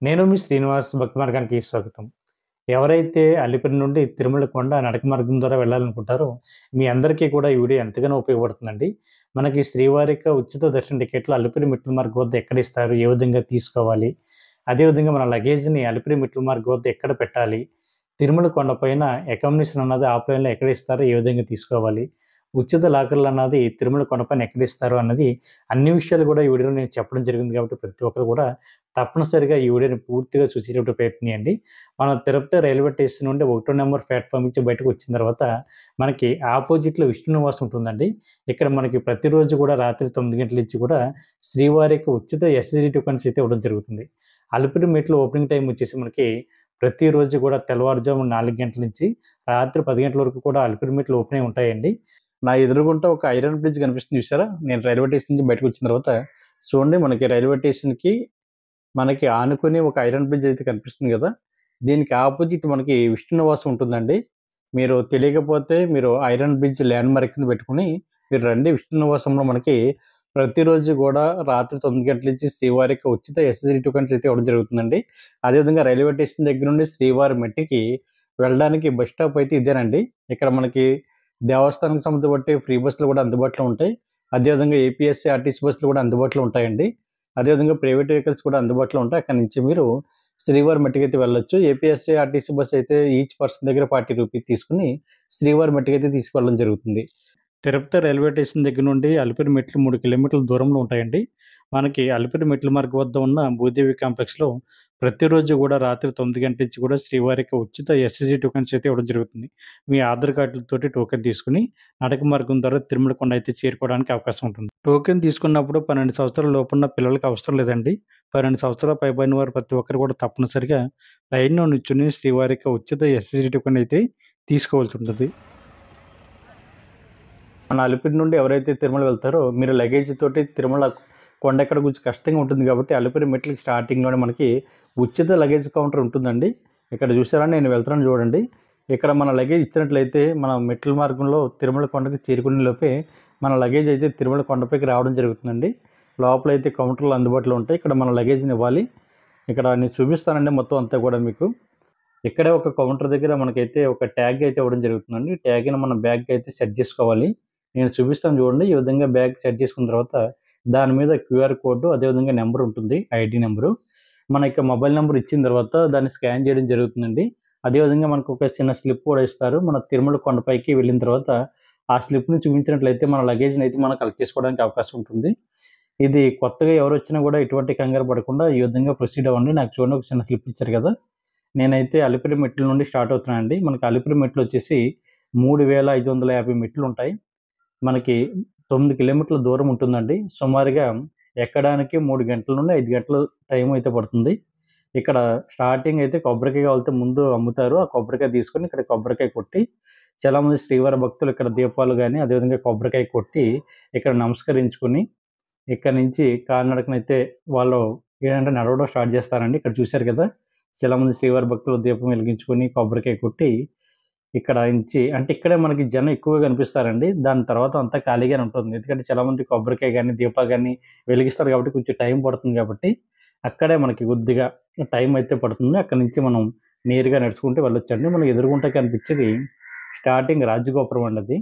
నేను మీ శ్రీనివాస్ భక్తి మార్గానికి స్వాగతం. ఎవరైతే అలిపిరి నుండి తిరుమల కొండ నడక మార్గం ద్వారా వెళ్ళాలనుకుంటారో, మీ అందరికీ కూడా ఈ వీడియో ఎంతగానో ఉపయోగపడుతుందండి. మనకి శ్రీవారి ఉచిత దర్శన టికెట్లు అలిపిరి మెట్ల మార్గం వద్ద ఎక్కడ ఇస్తారు? ఏ విధంగా తీసుకోవాలి? అదేవిధంగా మన లగేజ్‌ని అలిపిరి మెట్ల మార్గం వద్ద ఎక్కడ పెట్టాలి? తిరుమల కొండపైన అకామిడేషన్ అన్నది ఆఫ్‌లైన్‌లో ఎక్కడ ఇస్తారో? ఏ విధంగా తీసుకోవాలి? ఉచిత లాకర్లు అన్నది తిరుమల కొండపైన ఎక్కడ ఇస్తారు అన్నది అన్ని విషయాలు కూడా ఈ వీడియోలో నేను చెప్పడం జరిగింది కాబట్టి ప్రతి ఒక్కరు కూడా తప్పనిసరిగా ఈ వీడియోని పూర్తిగా చూసేటట్టు ప్రయత్నియండి. మనం తిరుపతి రైల్వే స్టేషన్ నుండి 1 నంబర్ ప్లాట్‌ఫామ్ నుంచి బయటకు వచ్చిన తర్వాత మనకి ఆపోజిట్‌లో విష్ణు నివాసం ఉంటుందండి. ఇక్కడ మనకి ప్రతిరోజు కూడా రాత్రి 9 గంటల నుంచి కూడా శ్రీవారికి ఉచిత ఎస్ఎస్‌డి టోకెన్స్ అయితే ఇవ్వడం జరుగుతుంది. అలిపిరి మెట్లు ఓపెనింగ్ టైమ్ వచ్చేసి మనకి ప్రతిరోజు కూడా తెల్లవారుజామున 4 గంటల నుంచి రాత్రి 10 గంటల వరకు కూడా అలిపిరి మెట్లు ఓపెన్ అయి ఉంటాయండి. నా ఎదురుగుంట ఒక ఐరన్ బ్రిడ్జ్ కనిపిస్తుంది చూసారా? నేను రైల్వే స్టేషన్ నుంచి బయటకొచ్చిన తర్వాత చూడండి మనకి రైల్వే స్టేషన్‌కి మనకి ఆనుకుని ఒక ఐరన్ బ్రిడ్జ్ అయితే కనిపిస్తుంది గదా! దీనికి ఆపోజిట్ మనకి విష్ణు నివాసం ఉంటుందండి. మీరు తెలియకపోతే మీరు ఐరన్ బ్రిడ్జ్ ల్యాండ్ మార్క్ కింద పెట్టుకొని మీరు రండి. విష్ణు నివాసంలో మనకి ప్రతిరోజు గూడా రాత్రి 9 గంటల నుంచి శ్రీవారికి ఉచిత ఎస్ఎస్‌డి టోకెన్స్ అయితే ఇవ్వడం జరుగుతుందండి. అదేవిధంగా రైల్వే స్టేషన్ దగ్గర నుండి శ్రీవారి మెట్టికి వెళ్ళడానికి బస్ స్టాప్ అయితే ఇదేనండి. ఇక్కడ మనకి దేవస్థానంకి సంబంధించి బట్టి ఫ్రీ బస్సులు కూడా అందుబాటులో ఉంటాయి. అదేవిధంగా ఏపీఎస్‌సీ, ఆర్టీసీ బస్సులు కూడా అందుబాటులో ఉంటాయండి. అదేవిధంగా ప్రైవేట్ వెహికల్స్ కూడా అందుబాటులో ఉంటాయి. అక్కడి నుంచి మీరు శ్రీవారి మట్టికైతే వెళ్ళొచ్చు. ఏపీఎస్‌సీ, ఆర్టీసీ బస్ అయితే ఈచ్ పర్సన్ దగ్గర రూ. 40 తీసుకొని శ్రీవారి మట్టికైతే తీసుకెళ్ళడం జరుగుతుంది. తిరుపతి రైల్వే స్టేషన్ దగ్గర నుండి అలిపిరి మెట్లు 3 కిలోమీటర్ల దూరంలో ఉంటాయండి. మనకి అలిపిరి మెట్ల మార్గం వద్ద ఉన్న భూదేవి కాంప్లెక్స్‌లో ప్రతిరోజు కూడా రాత్రి 9 గంటల నుంచి కూడా శ్రీవారికి ఉచిత ఎస్ఎస్‌డి టోకెన్స్ అయితే ఇవ్వడం జరుగుతుంది. మీ ఆధార్ కార్డులతోటి టోకెన్ తీసుకొని నడక మార్గం ద్వారా తిరుమల కొండ అయితే చేరుకోవడానికి అవకాశం ఉంటుంది. టోకెన్ తీసుకున్నప్పుడు 12 సంవత్సరాల లోపున్న పిల్లలకి అవసరం లేదండి. 12 సంవత్సరాల పైబడిన వారు ప్రతి ఒక్కరు కూడా తప్పనిసరిగా లైన్‌లో నిల్చొని శ్రీవారికి ఉచిత ఎస్ఎస్‌డి టోకెన్ అయితే తీసుకోవాల్సి ఉంటుంది. మన అలిపిరి నుండి ఎవరైతే తిరుమల వెళ్తారో మీరు లగేజ్ తోటి తిరుమల కొండ ఎక్కడ కొంచెం కష్టంగా ఉంటుంది కాబట్టి అలిపిరి మెట్లకి స్టార్టింగ్‌లోనే మనకి ఉచిత లగేజ్ కౌంటర్ ఉంటుందండి. ఇక్కడ చూసారా నేను వెళ్తున్నాను చూడండి. ఇక్కడ మన లగేజ్ ఇచ్చినట్లయితే మన మెట్ల మార్గంలో తిరుమల కొండకి చేరుకునే లోపే మన లగేజ్ అయితే తిరుమల కొండపైకి రావడం జరుగుతుందండి. లోపలైతే కౌంటర్‌లు అందుబాటులో ఉంటాయి. ఇక్కడ మన లగేజ్‌ని ఇవ్వాలి. ఇక్కడ నేను చూపిస్తానండి మొత్తం అంతా కూడా మీకు. ఇక్కడే ఒక కౌంటర్ దగ్గర మనకైతే ఒక ట్యాగ్ అయితే ఇవ్వడం జరుగుతుందండి. ట్యాగ్‌ని మన బ్యాగ్‌కి అయితే సెట్ చేసుకోవాలి. నేను చూపిస్తాను చూడండి. ఈ విధంగా బ్యాగ్ సెట్ చేసుకున్న తర్వాత దాని మీద క్యూఆర్ కోడ్ అదేవిధంగా నెంబర్ ఉంటుంది. ID number. మన యొక్క మొబైల్ నెంబర్ ఇచ్చిన తర్వాత దాన్ని స్కాన్ చేయడం జరుగుతుందండి. అదేవిధంగా మనకు ఒక చిన్న స్లిప్ కూడా ఇస్తారు. మన తిరుమల కొండపైకి వెళ్ళిన తర్వాత ఆ స్లిప్‌ని చూపించినట్లయితే మన లగేజ్‌ని అయితే మనం కలెక్ట్ చేసుకోవడానికి అవకాశం ఉంటుంది. ఇది కొత్తగా ఎవరొచ్చినా కూడా ఎటువంటి కంగారు పడకుండా ఈ విధంగా ప్రొసీడ్ అవ్వండి. నాకు చూడండి ఒక చిన్న స్లిప్ ఇచ్చారు కదా! నేనైతే అలిపిరి మెట్ల నుండి స్టార్ట్ అవుతున్నానండి. మనకి అలిపిరి మెట్లు వచ్చేసి 3550 మెట్లుంటాయి. మనకి 9 కిలోమీటర్ల దూరం ఉంటుందండి. సుమారుగా ఎక్కడానికి 3 గంటల నుండి 5 గంటలు టైం అయితే పడుతుంది. ఇక్కడ స్టార్టింగ్ అయితే కొబ్బరికాయ కావాలితే ముందు అమ్ముతారు. ఆ కొబ్బరికాయ తీసుకొని ఇక్కడ కొబ్బరికాయ కొట్టి చాలామంది శ్రీవారి భక్తులు ఇక్కడ దీపాలు గాని, అదేవిధంగా కొబ్బరికాయ కొట్టి ఇక్కడ నమస్కరించుకొని ఇక్కడి నుంచి కాలినడకనైతే వాళ్ళు ఏంటంటే నడవడం స్టార్ట్ చేస్తారండి. ఇక్కడ చూశారు కదా! చాలామంది శ్రీవారి భక్తులు దీపం వెలిగించుకొని కొబ్బరికాయ కొట్టి ఇక్కడ నుంచి అంటే ఇక్కడే మనకి జనం ఎక్కువగా కనిపిస్తారండి. దాని తర్వాత అంతా ఖాళీగానే ఉంటుంది. ఎందుకంటే చాలామంది కొబ్బరికాయ గాని, దీపాలు గాని వెలిగిస్తారు కాబట్టి కొంచెం టైం పడుతుంది కాబట్టి అక్కడే మనకి కొద్దిగా టైం అయితే పడుతుంది. అక్కడి నుంచి మనం నేరుగా నడుచుకుంటూ వెళ్ళొచ్చండి. మనకు ఎదురుగుంట కనిపించేది స్టార్టింగ్ రాజగోపురం అండి అది.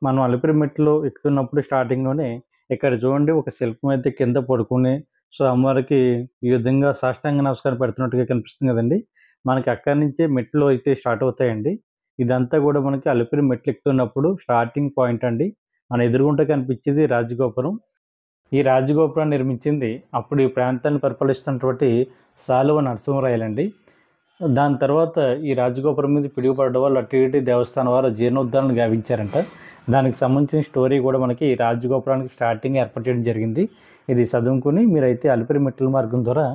మనం అలిపిరి మెట్లు ఎక్కుతున్నప్పుడు స్టార్టింగ్‌లోనే ఇక్కడ చూడండి ఒక శిల్పం అయితే కింద పడుకొని అమ్మవారికి ఈ విధంగా సాష్టాంగ నమస్కారం పెడుతున్నట్టుగా కనిపిస్తుంది కదండీ! మనకి అక్కడి నుంచే మెట్లు అయితే స్టార్ట్ అవుతాయండి. ఇదంతా కూడా మనకి అలిపిరి మెట్లు ఎక్కుతున్నప్పుడు స్టార్టింగ్ పాయింట్ అండి. మన ఎదురుగుంట కనిపించేది రాజగోపురం. ఈ రాజగోపురాన్ని నిర్మించింది అప్పుడు ఈ ప్రాంతాన్ని పరిపాలిస్తున్నటువంటి సాలువ నరసింహరాయలండి. దాని తర్వాత ఈ రాజగోపురం మీద పిడుగుపడడం వల్ల టీటీడీ దేవస్థానం వారు జీర్ణోద్ధరణ గావించారంట. దానికి సంబంధించిన స్టోరీ కూడా మనకి ఈ రాజగోపురానికి స్టార్టింగ్ ఏర్పాటు చేయడం జరిగింది. ఇది చదువుకొని మీరైతే అలిపిరి మెట్ల మార్గం ద్వారా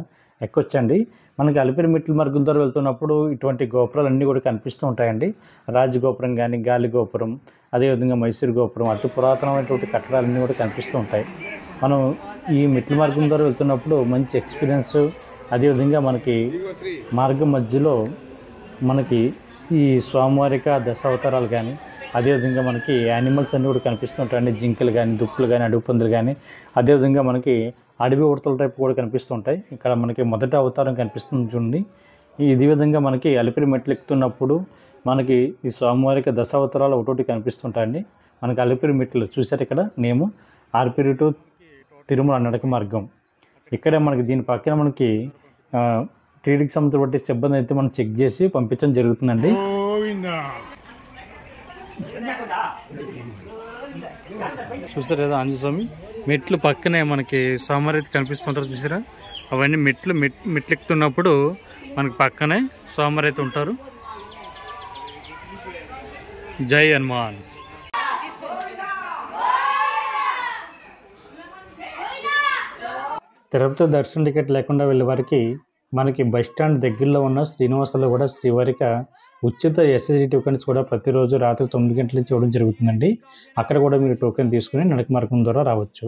ఎక్కొచ్చండి. మనకి అలిపిరి మెట్ల మార్గం ద్వారా వెళ్తున్నప్పుడు ఇటువంటి గోపురాలన్నీ కూడా కనిపిస్తూ ఉంటాయండి. రాజగోపురం గాని, గాలి గోపురం, అదేవిధంగా మైసూర్ గోపురం అతి పురాతనమైనటువంటి కట్టడాలన్నీ కూడా కనిపిస్తూ ఉంటాయి. మనం ఈ మెట్ల మార్గం ద్వారా వెళ్తున్నప్పుడు మంచి ఎక్స్‌పీరియన్స్ అదేవిధంగా మనకి మార్గం మధ్యలో మనకి ఈ స్వామివారి యొక్క దశావతారాలు గాని, అదేవిధంగా మనకి యానిమల్స్ అన్నీ కూడా కనిపిస్తూ ఉంటాయండి. జింకలు గాని, దుప్పులు గాని, అడవి పందులు గాని, అదేవిధంగా మనకి అడవి ఉడతల టైప్ కూడా కనిపిస్తుంటాయి. ఇక్కడ మనకి మొదటి అవతారం కనిపిస్తుంది చూడండి. ఇదే విధంగా మనకి అలిపిరి మెట్లు ఎక్కుతున్నప్పుడు మనకి ఈ స్వామివారికి దశావతారాలు ఒకటి కనిపిస్తుంటాయండి. మనకి అలిపిరి మెట్లు చూసారు ఇక్కడ నేము ఆర్పిరి టు తిరుమల నడక మార్గం. ఇక్కడే మనకి దీని పక్కన మనకి టీడీకి సంబంధించిన సిబ్బంది అయితే మనం చెక్ చేసి పంపించడం జరుగుతుందండి. చూసారు కదా ఆంజనేయ స్వామి మెట్లు పక్కనే మనకి స్వామివారి అయితే కనిపిస్తుంటారు చూసారా. అవన్నీ మెట్లు ఎక్కుతున్నప్పుడు మనకి పక్కనే స్వామివారి అయితే ఉంటారు. జై హనుమాన్. తిరుపతి దర్శన టికెట్ లేకుండా వెళ్ళే వారికి మనకి బస్ స్టాండ్ దగ్గరలో ఉన్న శ్రీనివాసంలో కూడా శ్రీవారిక ఉచిత ఎస్ఎస్డి టోకెన్స్ కూడా ప్రతిరోజు రాత్రి 9 గంటల నుంచి ఇవ్వడం జరుగుతుందండి. అక్కడ కూడా మీరు టోకెన్ తీసుకుని నడక మార్గం ద్వారా రావచ్చు.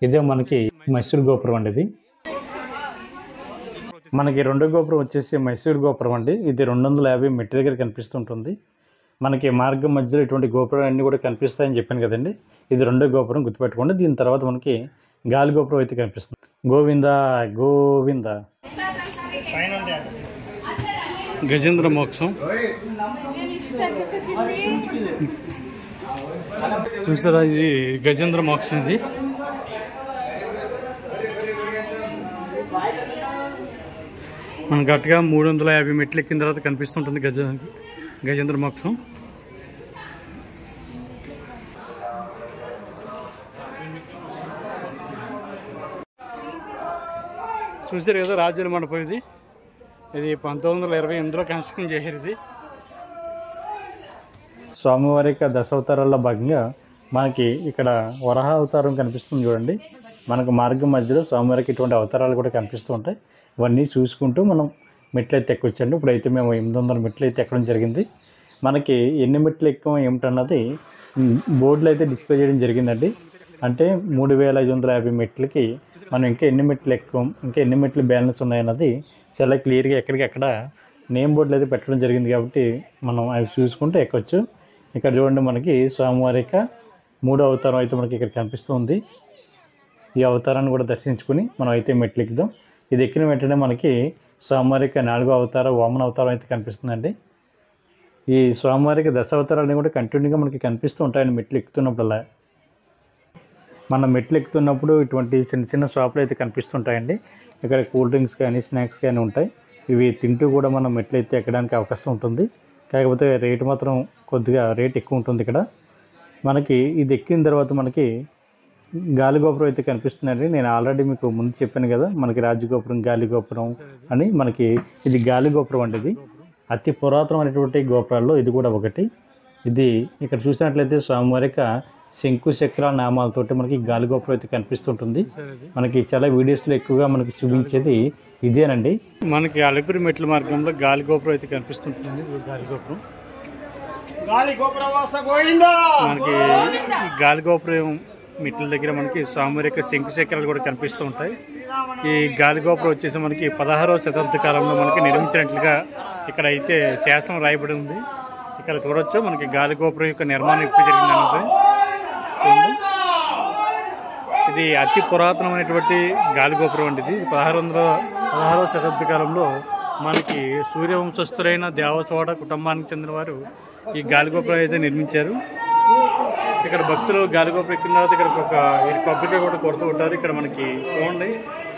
ఇదే మనకి మైసూర్ గోపురం అండి. ఇది మనకి రెండో గోపురం వచ్చేసి మైసూర్ గోపురం అండి. ఇది 250 మెట్ల దగ్గర కనిపిస్తుంటుంది. మనకి మార్గం మధ్యలో ఇటువంటి గోపురాలు అన్నీ కూడా కనిపిస్తాయని చెప్పాను కదండి. ఇది రెండో గోపురం గుర్తుపెట్టుకోండి. దీని తర్వాత మనకి గాలి గోపురం అయితే కనిపిస్తుంది. గోవింద గోవింద. గజేంద్ర మోక్షం చూసారా, ఇది గజేంద్ర మోక్షం. ఇది మన గట్టిగా 350 మెట్లు ఎక్కిన తర్వాత కనిపిస్తుంటుంది గజేంద్ర మోక్షం. చూసారు కదా రాజుల మండపం. ఇది 1928లో కన్స్ట్రక్షన్ చేశారు. ఇది స్వామివారి యొక్క దశావతారాల్లో భాగంగా మనకి ఇక్కడ వరాహ అవతారం కనిపిస్తుంది చూడండి. మనకు మార్గం మధ్యలో స్వామివారికి ఇటువంటి అవతారాలు కూడా కనిపిస్తూ ఉంటాయి. ఇవన్నీ చూసుకుంటూ మనం మెట్లు అయితే ఎక్కొచ్చండి. ఇప్పుడైతే మేము 800 మెట్లు అయితే ఎక్కడం జరిగింది. మనకి ఎన్ని మెట్లు ఎక్కం ఏమిటన్నది బోర్డులో అయితే డిస్ప్లే చేయడం జరిగిందండి. అంటే 3550 మెట్లకి మనం ఇంకా ఎన్ని మెట్లు ఎక్కం, ఇంకా ఎన్ని మెట్లు బ్యాలెన్స్ ఉన్నాయన్నది చాలా క్లియర్గా ఎక్కడికక్కడ నేమ్ బోర్డులు అయితే పెట్టడం జరిగింది. కాబట్టి మనం అవి చూసుకుంటూ ఎక్కొచ్చు. ఇక్కడ చూడండి మనకి స్వామివారి యొక్క 3వ అవతారం అయితే మనకి ఇక్కడ కనిపిస్తుంది. ఈ అవతారాన్ని కూడా దర్శించుకుని మనం అయితే మెట్లు ఎక్కుదాం. ఇది ఎక్కిన వెంటనే మనకి స్వామివారి యొక్క 4వ అవతారం వామన అవతారం అయితే కనిపిస్తుందండి. ఈ స్వామివారికి దశావతారాలు కూడా కంటిన్యూగా మనకి కనిపిస్తూ ఉంటాయండి మెట్లు ఎక్కుతున్నప్పుడల్లా. మనం మెట్లు ఎక్కుతున్నప్పుడు ఇటువంటి చిన్న చిన్న షాపులు అయితే కనిపిస్తుంటాయండి. ఇక్కడ కూల్ డ్రింక్స్ కానీ స్నాక్స్ కానీ ఉంటాయి. ఇవి తింటూ కూడా మనం మెట్లు అయితే ఎక్కడానికి అవకాశం ఉంటుంది. కాకపోతే రేటు మాత్రం కొద్దిగా రేట్ ఎక్కువ ఉంటుంది. ఇక్కడ మనకి ఇది ఎక్కిన తర్వాత మనకి గాలిగోపురం అయితే కనిపిస్తుందండి. నేను ఆల్రెడీ మీకు ముందు చెప్పాను కదా, మనకి రాజగోపురం గాలిగోపురం అని. మనకి ఇది గాలిగోపురం అండి. ఇది అతి పురాతనమైనటువంటి గోపురాల్లో ఇది కూడా ఒకటి. ఇది ఇక్కడ చూసినట్లయితే స్వామివారి యొక్క శంకు చక్ర నామాలతోటి మనకి గాలిగోపురం అయితే కనిపిస్తుంటుంది. మనకి చాలా వీడియోస్లో ఎక్కువగా మనకి చూపించేది ఇదేనండి. మనకి అలిపిరి మెట్ల మార్గంలో గాలిగోపురం అయితే కనిపిస్తుంటుంది. గాలిగోపురం మనకి గాలిగోపురం మెట్ల దగ్గర మనకి స్వామివారి యొక్క శంకు చక్రాలు కూడా కనిపిస్తూ ఉంటాయి. ఈ గాలిగోపురం వచ్చేసి మనకి 16వ శతాబ్ద కాలంలో మనకి నిర్మించినట్లుగా ఇక్కడ అయితే శాసనం రాయబడి ఉంది. ఇక్కడ చూడొచ్చు మనకి గాలిగోపురం యొక్క నిర్మాణం ఎప్పుడు జరిగిందన్నది. ఇది అతి పురాతనమైనటువంటి గాలిగోపురం అండి. ఇది 16వ శతాబ్ద కాలంలో మనకి సూర్యవంశస్థులైన దేవచోడ కుటుంబానికి చెందిన వారు ఈ గాలిగోపురం అయితే నిర్మించారు. ఇక్కడ భక్తులు గాలిగోపురం ఎక్కిన తర్వాత ఇక్కడ ఒక కొబ్బరికాయ కూడా కొడుతూ ఉంటారు. ఇక్కడ మనకి చూడండి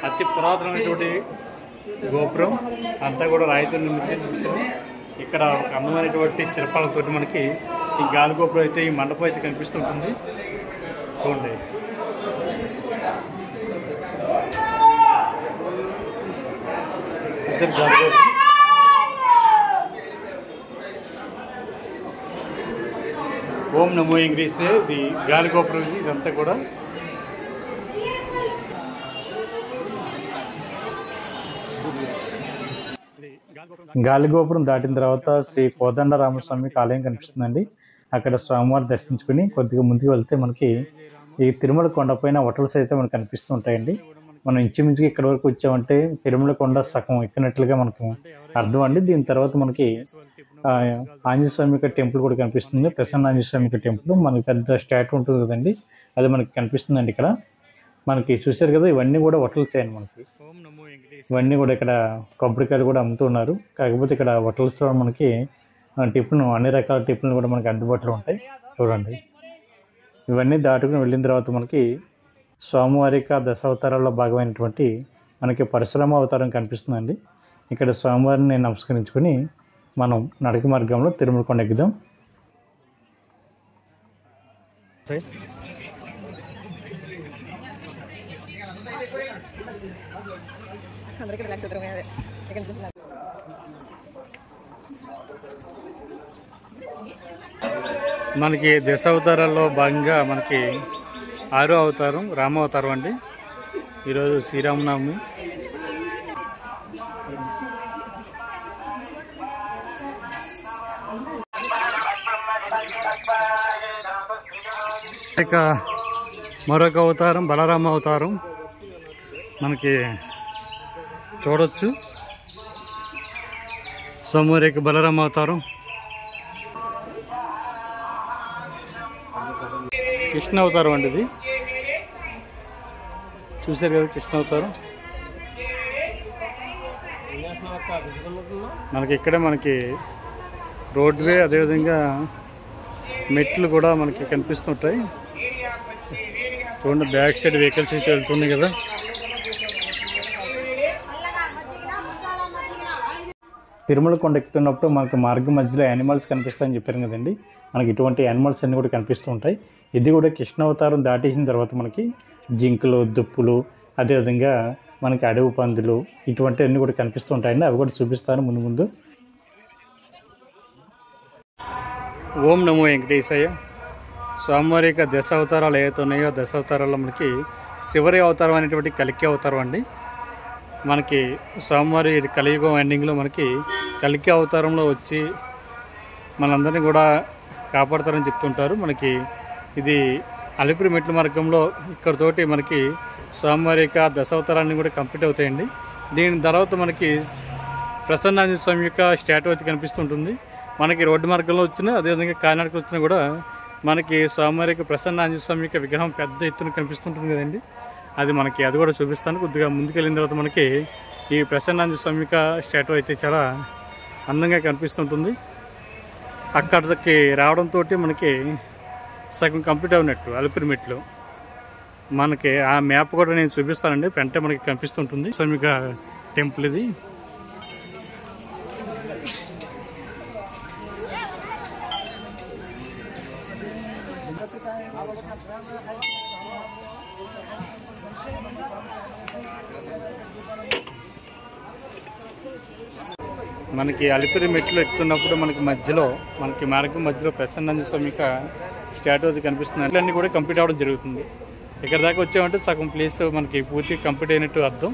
అతి పురాతనమైనటువంటి గోపురం అంతా కూడా రాయితో నిర్మించి చూసారు. ఇక్కడ ఒక అందమైనటువంటి శిల్పాలతోటి మనకి ఈ గాలిగోపురం అయితే ఈ మండపం అయితే కనిపిస్తుంటుంది. చూడండి గాలిగోపురం. ఓం నమో ఇంగ్లీష్ ఇది గాలిగోపురం. ఇదంతా కూడా గాలిగోపురం దాటిన తర్వాత శ్రీ కోదండ రామస్వామికి ఆలయం కనిపిస్తుందండి. అక్కడ స్వామివారి దర్శించుకుని కొద్దిగా ముందుకు వెళ్తే మనకి ఈ తిరుమల కొండపైన హోటల్స్ అయితే మనకు కనిపిస్తూ ఉంటాయండి. మనం ఇంచుమించుగా ఇక్కడ వరకు వచ్చామంటే తిరుమల కొండ సగం ఎక్కినట్లుగా మనకు అర్థం అండి. దీని తర్వాత మనకి ఆంజనేయ స్వామి యొక్క టెంపుల్ కూడా కనిపిస్తుంది. ప్రసన్న ఆంజనేయ స్వామి యొక్క టెంపుల్ మనకి పెద్ద స్టాట్యూ ఉంటుంది కదండి, అది మనకి కనిపిస్తుందండి ఇక్కడ. మనకి చూశారు కదా, ఇవన్నీ కూడా హోటల్స్ అండి. మనకి ఇవన్నీ కూడా ఇక్కడ కొబ్బరికాయలు కూడా అమ్ముతున్నారు. కాకపోతే ఇక్కడ హోటల్స్లో మనకి టిఫిన్, అన్ని రకాల టిఫిన్లు కూడా మనకి అందుబాటులో ఉంటాయి. చూడండి, ఇవన్నీ దాటుకుని వెళ్ళిన తర్వాత మనకి స్వామివారి యొక్క దశావతారాల్లో భాగమైనటువంటి మనకి పరశురామ అవతారం కనిపిస్తుందండి. ఇక్కడ స్వామివారిని నమస్కరించుకొని మనం నడక మార్గంలో తిరుమల కొండ ఎక్కుదాం. మనకి దశావతారాల్లో భాగంగా మనకి 6వ అవతారం రామావతారం అండి. ఈరోజు శ్రీరామనవమి. ఇక మరొక అవతారం బలరామ అవతారం మనకి చూడొచ్చు. స్వామివారికి బలరామ అవతారం. కృష్ణ అవతారం అండి ఇది. చూశారు కదా కృష్ణ అవతారం. మనకి ఇక్కడే మనకి రోడ్వే, అదేవిధంగా మెట్లు కూడా మనకి కనిపిస్తుంటాయి. చూడండి, బ్యాక్ సైడ్ వెహికల్స్ అయితే వెళ్తున్నాయి కదా. తిరుమల కొండ ఎక్కుతున్నప్పుడు మనకి మార్గం మధ్యలో యానిమల్స్ కనిపిస్తాయని చెప్పారు కదండి. మనకి ఇటువంటి యానిమల్స్ అన్నీ కూడా కనిపిస్తూ ఉంటాయి. ఇది కూడా కృష్ణ అవతారం దాటేసిన తర్వాత మనకి జింకలు, దుప్పులు, అదేవిధంగా మనకి అడవి పందులు, ఇటువంటి అన్నీ కూడా కనిపిస్తూ ఉంటాయండి. అవి కూడా చూపిస్తాను ముందు ముందు. ఓం నమో వెంకటేశయ్య. స్వామివారి యొక్క దశావతారాలు ఏవైతే ఉన్నాయో, దశావతారాల్లో మనకి చివరి అవతారం అనేటువంటి కల్కి అవతారం అండి. మనకి స్వామివారి కలియుగం ఎండింగ్లో మనకి కల్కి అవతారంలో వచ్చి మనందరినీ కూడా కాపాడుతారని చెప్తుంటారు. మనకి ఇది అలిపిరి మెట్ల మార్గంలో ఇక్కడతోటి మనకి స్వామివారి యొక్క దశావతారాన్ని కూడా కంప్లీట్ అవుతాయండి. దీని తర్వాత మనకి ప్రసన్నాంజనేయ స్వామి యొక్క స్టాట్యూ అయితే కనిపిస్తుంటుంది. మనకి రోడ్డు మార్గంలో వచ్చినా, అదేవిధంగా కాలినడకకు వచ్చినా కూడా మనకి స్వామివారి యొక్క ప్రసన్నాంజనేయ స్వామి యొక్క విగ్రహం పెద్ద ఎత్తున కనిపిస్తుంటుంది కదండి. అది కూడా చూపిస్తాను. కొద్దిగా ముందుకెళ్ళిన తర్వాత మనకి ఈ ప్రసన్నాంజనేయ స్వామి యొక్క స్టాట్యూ అయితే చాలా అందంగా కనిపిస్తుంటుంది. అక్కడికి రావడంతో మనకి సగం కంప్లీట్ అవునట్టు అలిపిరి మెట్లు. మనకి ఆ మ్యాప్ కూడా నేను చూపిస్తానండి. వెంటనే మనకి కనిపిస్తుంటుంది స్వామి యొక్క టెంపుల్ ఇది. మనకి అలిపిరి మెట్లు ఎక్కుతున్నప్పుడు మనకి మార్గం మధ్యలో ప్రసన్నాంజనేయ స్వామి యొక్క స్టాట్యూ అది కనిపిస్తుంది. అట్లన్నీ కూడా కంప్లీట్ అవ్వడం జరుగుతుంది. ఇక్కడ దాకా వచ్చామంటే సగం ప్లేస్ మనకి పూర్తి కంప్లీట్ అయినట్టు అర్థం.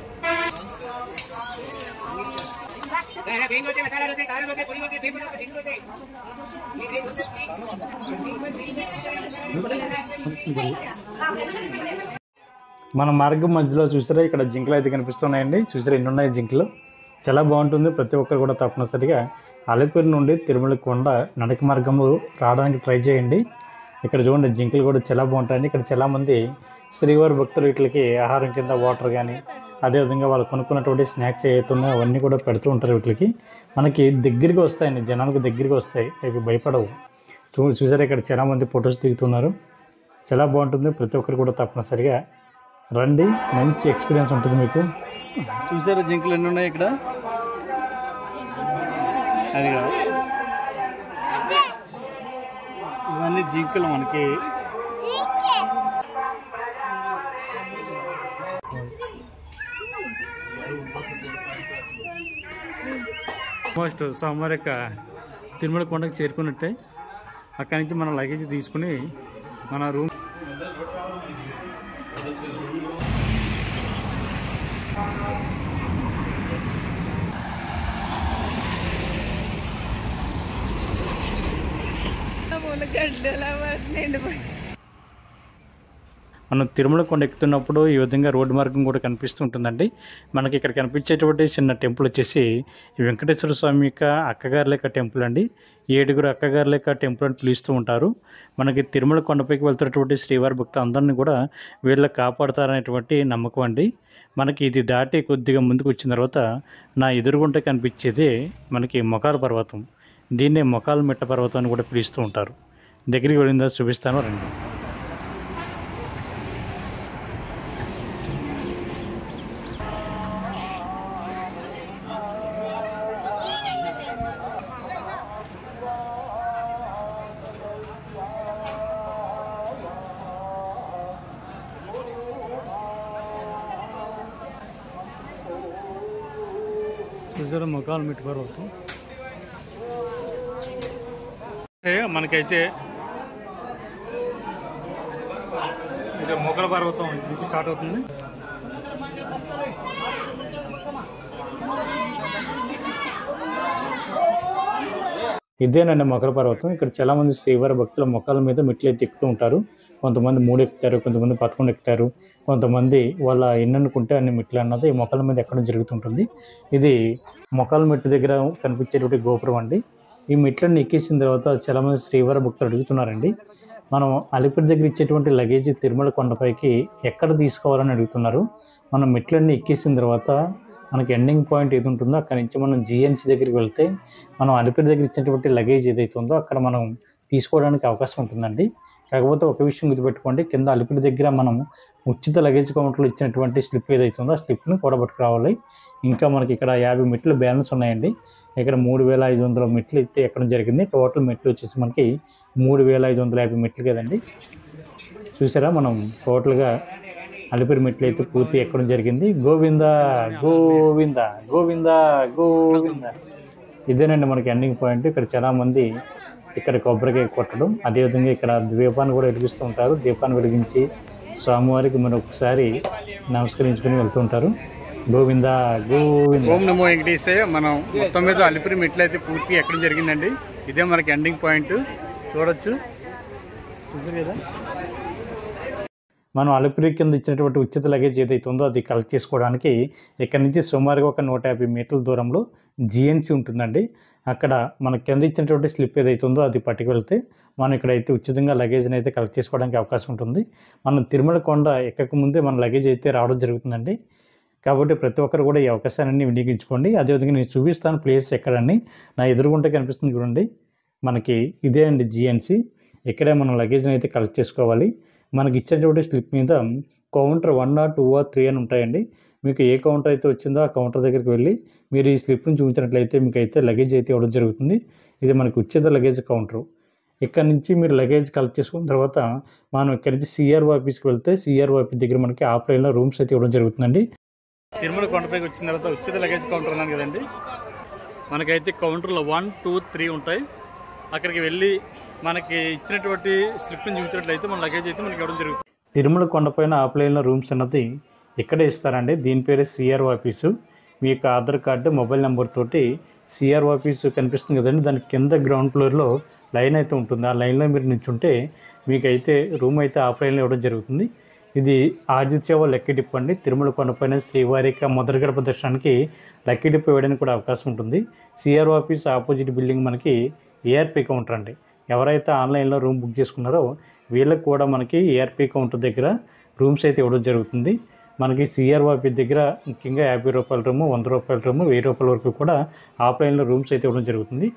మన మార్గం మధ్యలో చూసారా, ఇక్కడ జింకలు అయితే కనిపిస్తున్నాయండి. చూసారా, ఎన్ని ఉన్నాయి జింకలు. చాలా బాగుంటుంది. ప్రతి ఒక్కరు కూడా తప్పనిసరిగా అలిపిరి నుండి తిరుమల కొండ నడక మార్గంలో రావడానికి ట్రై చేయండి. ఇక్కడ చూడండి, జింకలు కూడా చాలా బాగుంటాయండి. ఇక్కడ చాలామంది శ్రీవారి భక్తులు వీటికి ఆహారం కింద వాటర్ కానీ, అదేవిధంగా వాళ్ళు కొనుక్కున్నటువంటి స్నాక్స్ ఏవైతున్నాయో అవన్నీ కూడా పెడుతూ ఉంటారు. వీటికి మనకి దగ్గరికి వస్తాయండి, జనాలకు దగ్గరికి వస్తాయి, ఇవి భయపడవు. చూసారా, ఇక్కడ చాలామంది ఫొటోస్ దిగుతున్నారు. చాలా బాగుంటుంది. ప్రతి ఒక్కరు కూడా తప్పనిసరిగా రండి, మంచి ఎక్స్పీరియన్స్ ఉంటుంది మీకు. చూసారా జింకలు ఎన్ని ఉన్నాయి ఇక్కడ. అది ఇవన్నీ జింకలు మనకి. ఆల్మోస్ట్ సోమవారం యొక్క తిరుమల కొండకు చేరుకున్నట్టే. అక్కడి నుంచి మన లగేజ్ తీసుకుని మన రూమ్ మనం తిరుమల కొండ ఎక్కుతున్నప్పుడు ఈ విధంగా రోడ్డు మార్గం కూడా కనిపిస్తుంటుందండి. మనకి ఇక్కడ కనిపించేటువంటి చిన్న టెంపుల్ వచ్చేసి ఈ వెంకటేశ్వర స్వామి యొక్క అక్కగారి లెక్క టెంపుల్ అండి. 7గురు అక్కగారు లెక్క టెంపుల్ అని పిలుస్తూ ఉంటారు. మనకి తిరుమల కొండపైకి వెళ్తున్నటువంటి శ్రీవారి భక్తులు అందరినీ కూడా వీళ్ళు కాపాడుతారనేటువంటి నమ్మకం అండి. మనకి ఇది దాటి కొద్దిగా ముందుకు వచ్చిన తర్వాత నా ఎదురుగుంట కనిపించేది మనకి మొకాల పర్వతం. దీన్నే మొకాల మెట్ట పర్వతం అని కూడా పిలుస్తూ ఉంటారు. దగ్గరికి వెళ్ళిందా చూపిస్తాను రండి. చూసారా మొకాల మెట్ట పర్వతం. మనకైతే ఇది మొకాల పర్వతం నుంచి స్టార్ట్ అవుతుంది. ఇదేనండి మొకాల పర్వతం. ఇక్కడ చాలా మంది శ్రీవారి భక్తుల మొకాల మీద మెట్లు అయితే ఎక్కుతూ ఉంటారు. కొంతమంది 3 ఎక్కుతారు, కొంతమంది 11 ఎక్కుతారు, కొంతమంది వాళ్ళ ఎన్ని అనుకుంటే అన్ని మెట్లు అన్నది మొకాల మీద ఎక్కడం జరుగుతుంటుంది. ఇది మొకాల మెట్టు దగ్గర కనిపించేటువంటి గోపురం అండి. ఈ మెట్లన్నీ ఎక్కేసిన తర్వాత చాలామంది శ్రీవారి భక్తులు అడుగుతున్నారండి, మనం అలిపిరి దగ్గర ఇచ్చేటువంటి లగేజ్ తిరుమల కొండపైకి ఎక్కడ తీసుకోవాలని అడుగుతున్నారు. మనం మెట్లన్నీ ఎక్కేసిన తర్వాత మనకి ఎండింగ్ పాయింట్ ఏది ఉంటుందో అక్కడి నుంచి మనం జిఎన్సీ దగ్గరికి వెళ్తే మనం అలిపిరి దగ్గర ఇచ్చినటువంటి లగేజ్ ఏదైతే ఉందో అక్కడ మనం తీసుకోవడానికి అవకాశం ఉంటుందండి. కాకపోతే ఒక విషయం గుర్తుపెట్టుకోండి, కింద అలిపిరి దగ్గర మనం ఉచిత లగేజ్ కౌంటర్లో ఇచ్చినటువంటి స్లిప్ ఏదైతే ఉందో ఆ స్లిప్ని కూడా పట్టుకురావాలి. ఇంకా మనకి ఇక్కడ 50 మెట్లు బ్యాలెన్స్ ఉన్నాయండి. ఇక్కడ 3500 మెట్లు అయితే ఎక్కడం జరిగింది. టోటల్ మెట్లు వచ్చేసి మనకి 3550 మెట్లు కదండి. చూసారా, మనం టోటల్గా అలిపిరి మెట్లు అయితే పూర్తి ఎక్కడం జరిగింది. గోవింద గోవింద గోవింద గోవింద. ఇదేనండి మనకి ఎండింగ్ పాయింట్. ఇక్కడ చాలామంది ఇక్కడ కొబ్బరికాయ కొట్టడం, అదేవిధంగా ఇక్కడ దీపాన్ని కూడా వెలిగిస్తూ ఉంటారు. దీపాన్ని వెలిగించి స్వామివారికి మరొకసారి నమస్కరించుకుని వెళ్తూ ఉంటారు. గోవింద గోవింద. ఓం నమో వెంకటేశయ్య. మనం మొత్తం మీద అలిపిరి మెట్లు అయితే పూర్తి ఎక్కడం జరిగిందండి. ఇదే మనకి ఎండింగ్ పాయింట్. చూడొచ్చు, చూసారు కదా. మనం అలిపిరి కింద ఇచ్చినటువంటి ఉచిత లగేజ్ ఏదైతే ఉందో అది కలెక్ట్ చేసుకోవడానికి ఇక్కడ నుంచి సుమారుగా ఒక 150 మీటర్ల దూరంలో జిఎన్సీ ఉంటుందండి. అక్కడ మన కింద ఇచ్చినటువంటి స్లిప్ ఏదైతే ఉందో అది పట్టుకు వెళ్తే మనం ఇక్కడైతే ఉచితంగా లగేజ్ని అయితే కలెక్ట్ చేసుకోవడానికి అవకాశం ఉంటుంది. మనం తిరుమల కొండ ఎక్కక ముందే మన లగేజ్ అయితే రావడం జరుగుతుందండి. కాబట్టి ప్రతి ఒక్కరు కూడా ఈ అవకాశాన్ని వినియోగించుకోండి. అదేవిధంగా నేను చూపిస్తాను ప్లేస్ ఎక్కడని. నా ఎదురుగుంటే కనిపిస్తుంది చూడండి, మనకి ఇదే అండి జిఎన్సీ. ఇక్కడే మనం లగేజ్ని అయితే కలెక్ట్ చేసుకోవాలి. మనకి ఇచ్చేటువంటి స్లిప్ మీద కౌంటర్ 1 or 2 or 3 అని ఉంటాయండి. మీకు ఏ కౌంటర్ అయితే వచ్చిందో ఆ కౌంటర్ దగ్గరికి వెళ్ళి మీరు ఈ స్లిప్ని చూపించినట్లయితే మీకు అయితే లగేజ్ అయితే ఇవ్వడం జరుగుతుంది. ఇది మనకి ఉచిత లగేజ్ కౌంటరు. ఇక్కడ నుంచి మీరు లగేజ్ కలెక్ట్ చేసుకున్న తర్వాత మనం ఇక్కడ నుంచి సిఆర్ఓ ఆఫీస్కి వెళ్తే సిఆర్ఓ ఆఫీస్ దగ్గర మనకి ఆఫ్లైన్లో రూమ్స్ అయితే ఇవ్వడం జరుగుతుందండి. తిరుమల కొండపైకి వచ్చిన తర్వాత ఉచిత లగేజ్ కౌంటర్ ఉన్నాను కదండి. మనకైతే కౌంటర్లో 1, 2, 3 ఉంటాయి. అక్కడికి వెళ్ళి మనకి ఇచ్చినటువంటి స్లిప్ని చూపించినట్లయితే మన లగేజ్ అయితే మనకి ఇవ్వడం జరుగుతుంది. తిరుమల కొండపైన ఆఫ్లైన్లో రూమ్స్ అన్నది ఇక్కడే ఇస్తారండి. దీని పేరే సిఆర్ఓ ఆఫీసు. మీ యొక్క ఆధార్ కార్డు, మొబైల్ నెంబర్ తోటి సిఆర్ఓ ఆఫీసు కనిపిస్తుంది కదండి, దాని కింద గ్రౌండ్ ఫ్లోర్లో లైన్ అయితే ఉంటుంది. ఆ లైన్లో మీరు నిల్చుంటే మీకైతే రూమ్ అయితే ఆఫ్లైన్లో ఇవ్వడం జరుగుతుంది. ఇది ఆదిత్యవ లక్కీ డిప్ అండి. తిరుమల కొండపైన శ్రీవారి మొదటి గడప దర్శనానికి లక్కీ డిప్ వేయడానికి కూడా అవకాశం ఉంటుంది. సిఆర్ఓ ఆఫీస్ ఆపోజిట్ బిల్డింగ్ మనకి ఏఆర్పి కౌంటర్ అండి. ఎవరైతే ఆన్లైన్లో రూమ్ బుక్ చేసుకున్నారో వీళ్ళకి కూడా మనకి ఏఆర్పి కౌంటర్ దగ్గర రూమ్స్ అయితే ఇవ్వడం జరుగుతుంది. మనకి సిఆర్ఓ ఆఫీస్ దగ్గర ముఖ్యంగా 50 రూపాయల రూము, 100 రూపాయల రూము, 1000 రూపాయల వరకు కూడా ఆఫ్లైన్లో రూమ్స్ అయితే ఇవ్వడం జరుగుతుంది.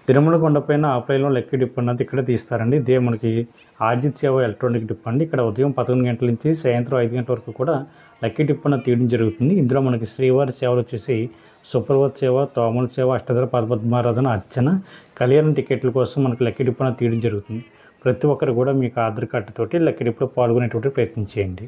తిరుమల కొండపైన ఆఫ్లైన్లో లక్కీ డిప్ అన్నది ఇక్కడ తీస్తారండి. ఇదే మనకి ఆదిత్యవ ఎలక్ట్రానిక్ డిప్ అండి. ఇక్కడ ఉదయం 11 గంటల నుంచి సాయంత్రం 5 గంటల వరకు కూడా లక్కీ డిప్ అన్నది తీయడం జరుగుతుంది. ఇందులో మనకి శ్రీవారి సేవలు వచ్చేసి సుప్రభాత సేవ, తోమల సేవ, అష్టదళ పద్మారాధన, అర్చన, కళ్యాణ టికెట్ల కోసం మనకి లక్కీ డిప్ అన్నది తీయడం జరుగుతుంది. ప్రతి ఒక్కరు కూడా మీకు ఆధార్ కార్డు తోటి లక్కీ డిప్లో పాల్గొనేటువంటి ప్రయత్నం చేయండి.